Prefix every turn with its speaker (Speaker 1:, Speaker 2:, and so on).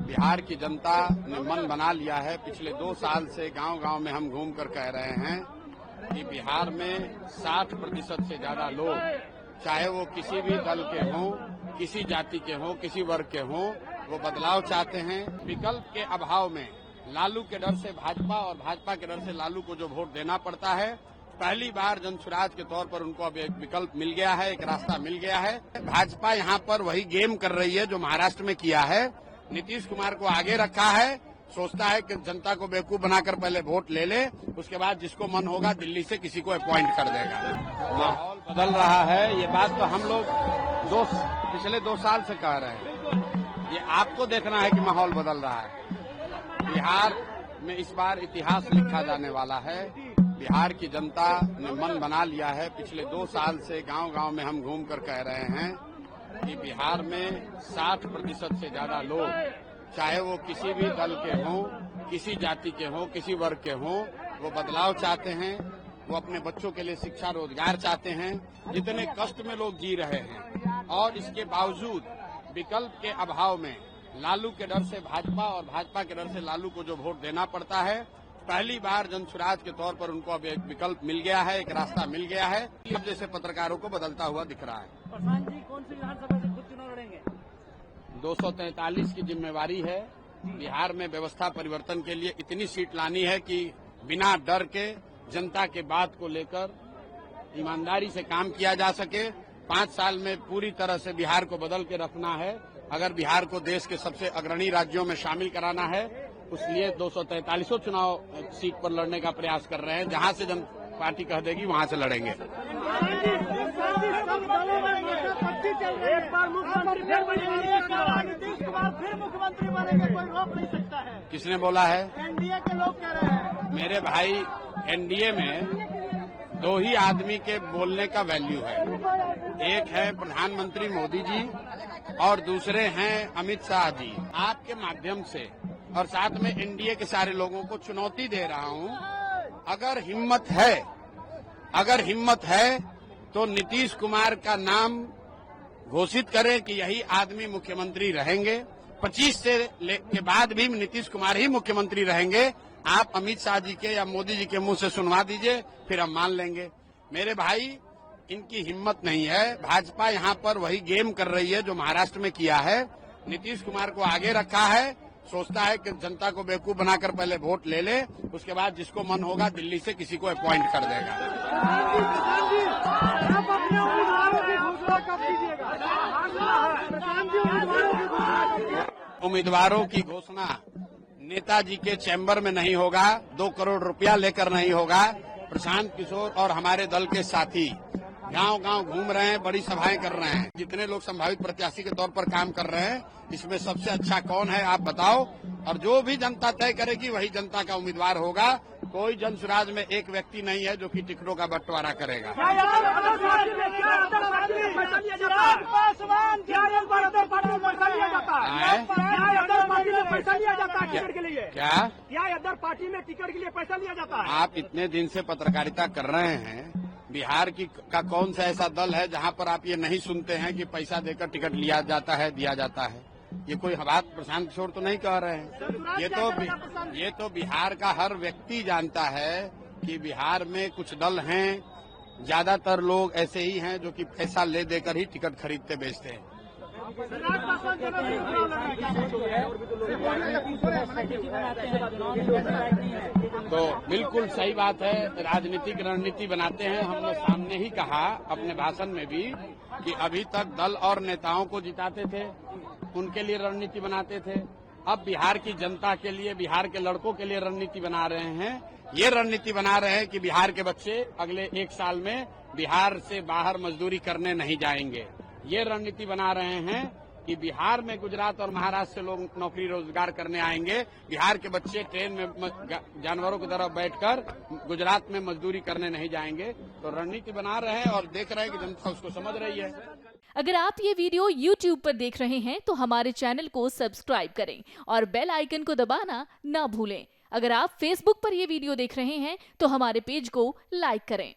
Speaker 1: बिहार की जनता ने मन बना लिया है। पिछले 2 साल से गांव-गांव में हम घूम कर कह रहे हैं कि बिहार में 60% से ज्यादा लोग, चाहे वो किसी भी दल के हों, किसी जाति के हों, किसी वर्ग के हों, वो बदलाव चाहते हैं। विकल्प के अभाव में लालू के डर से भाजपा और भाजपा के डर से लालू को जो वोट देना पड़ता है, पहली बार जनसुराज के तौर पर उनको अब एक विकल्प मिल गया है, एक रास्ता मिल गया है। भाजपा यहाँ पर वही गेम कर रही है जो महाराष्ट्र में किया है। नीतीश कुमार को आगे रखा है, सोचता है कि जनता को बेवकूफ बनाकर पहले वोट ले ले, उसके बाद जिसको मन होगा दिल्ली से किसी को अपॉइंट कर देगा। माहौल बदल रहा है, ये बात तो हम लोग पिछले 2 साल से कह रहे हैं। ये आपको देखना है कि माहौल बदल रहा है। बिहार में इस बार इतिहास लिखा जाने वाला है। बिहार की जनता ने मन बना लिया है। पिछले 2 साल से गांव-गांव में हम घूम कर कह रहे हैं कि बिहार में 60% से ज्यादा लोग, चाहे वो किसी भी दल के हों, किसी जाति के हों, किसी वर्ग के हों, वो बदलाव चाहते हैं। वो अपने बच्चों के लिए शिक्षा, रोजगार चाहते हैं। जितने कष्ट में लोग जी रहे हैं और इसके बावजूद विकल्प के अभाव में लालू के डर से भाजपा और भाजपा के डर से लालू को जो वोट देना पड़ता है, पहली बार जनसुराज के तौर पर उनको अब एक विकल्प मिल गया है, एक रास्ता मिल गया है। अब जैसे पत्रकारों को बदलता हुआ दिख रहा है।
Speaker 2: प्रशांत जी कौन सी विधानसभा से खुद चुनाव लड़ेंगे?
Speaker 1: 243 की जिम्मेवारी है। बिहार में व्यवस्था परिवर्तन के लिए इतनी सीट लानी है कि बिना डर के जनता के बात को लेकर ईमानदारी से काम किया जा सके। 5 साल में पूरी तरह से बिहार को बदल के रखना है। अगर बिहार को देश के सबसे अग्रणी राज्यों में शामिल कराना है, उसलिए 243 चुनाव सीट पर लड़ने का प्रयास कर रहे हैं। जहां से जन पार्टी कह देगी वहां से लड़ेंगे।
Speaker 2: एक बार मुख्यमंत्री फिर मुख्यमंत्री बनेंगे, कोई रोक नहीं सकता है।
Speaker 1: किसने बोला है?
Speaker 2: एनडीए के लोग कह रहे हैं।
Speaker 1: मेरे भाई, एनडीए में 2 ही आदमी के बोलने का वैल्यू है। एक है प्रधानमंत्री मोदी जी और दूसरे हैं अमित शाह जी। आपके माध्यम से और साथ में एनडीए के सारे लोगों को चुनौती दे रहा हूं, अगर हिम्मत है तो नीतीश कुमार का नाम घोषित करें कि यही आदमी मुख्यमंत्री रहेंगे। 25 के बाद भी नीतीश कुमार ही मुख्यमंत्री रहेंगे। आप अमित शाह जी के या मोदी जी के मुंह से सुनवा दीजिए, फिर हम मान लेंगे। मेरे भाई, इनकी हिम्मत नहीं है। भाजपा यहाँ पर वही गेम कर रही है जो महाराष्ट्र में किया है। नीतीश कुमार को आगे रखा है, सोचता है कि जनता को बेवकूफ बनाकर पहले वोट ले ले, उसके बाद जिसको मन होगा दिल्ली से किसी को अपॉइंट कर देगा। उम्मीदवारों की घोषणा नेताजी के चैम्बर में नहीं होगा, 2 करोड़ रुपया लेकर नहीं होगा। प्रशांत किशोर और हमारे दल के साथी गांव-गांव घूम रहे हैं, बड़ी सभाएं कर रहे हैं। जितने लोग संभावित प्रत्याशी के तौर पर काम कर रहे हैं, इसमें सबसे अच्छा कौन है आप बताओ, और जो भी जनता तय करेगी वही जनता का उम्मीदवार होगा। कोई जनसुराज में एक व्यक्ति नहीं है जो कि टिकटों का बंटवारा करेगा। क्या
Speaker 2: अदर पार्टी में टिकट के लिए पैसा लिया जाता है?
Speaker 1: आप इतने दिन से पत्रकारिता कर रहे हैं, बिहार का कौन सा ऐसा दल है जहां पर आप ये नहीं सुनते हैं कि पैसा देकर टिकट लिया जाता है, दिया जाता है? ये कोई बात प्रशांत किशोर तो नहीं कह रहे हैं। ये तो बिहार का हर व्यक्ति जानता है कि बिहार में कुछ दल हैं, ज्यादातर लोग ऐसे ही हैं जो कि पैसा ले देकर ही टिकट खरीदते बेचते हैं। तो बिल्कुल सही बात है, राजनीतिक रणनीति बनाते हैं। हमने सामने ही कहा अपने भाषण में भी कि अभी तक दल और नेताओं को जिताते थे, उनके लिए रणनीति बनाते थे। अब बिहार की जनता के लिए, बिहार के लड़कों के लिए रणनीति बना रहे हैं। ये रणनीति बना रहे हैं कि बिहार के बच्चे अगले 1 साल में बिहार से बाहर मजदूरी करने नहीं जाएंगे। ये रणनीति बना रहे हैं कि बिहार में गुजरात और महाराष्ट्र से लोग नौकरी रोजगार करने आएंगे। बिहार के बच्चे ट्रेन में जानवरों की तरह बैठकर गुजरात में मजदूरी करने नहीं जाएंगे। तो रणनीति बना रहे हैं और देख रहे हैं कि जनता उसको समझ रही है।
Speaker 3: अगर आप ये वीडियो YouTube पर देख रहे हैं तो हमारे चैनल को सब्सक्राइब करें और बेल आइकन को दबाना ना भूलें। अगर आप Facebook पर ये वीडियो देख रहे हैं तो हमारे पेज को लाइक करें।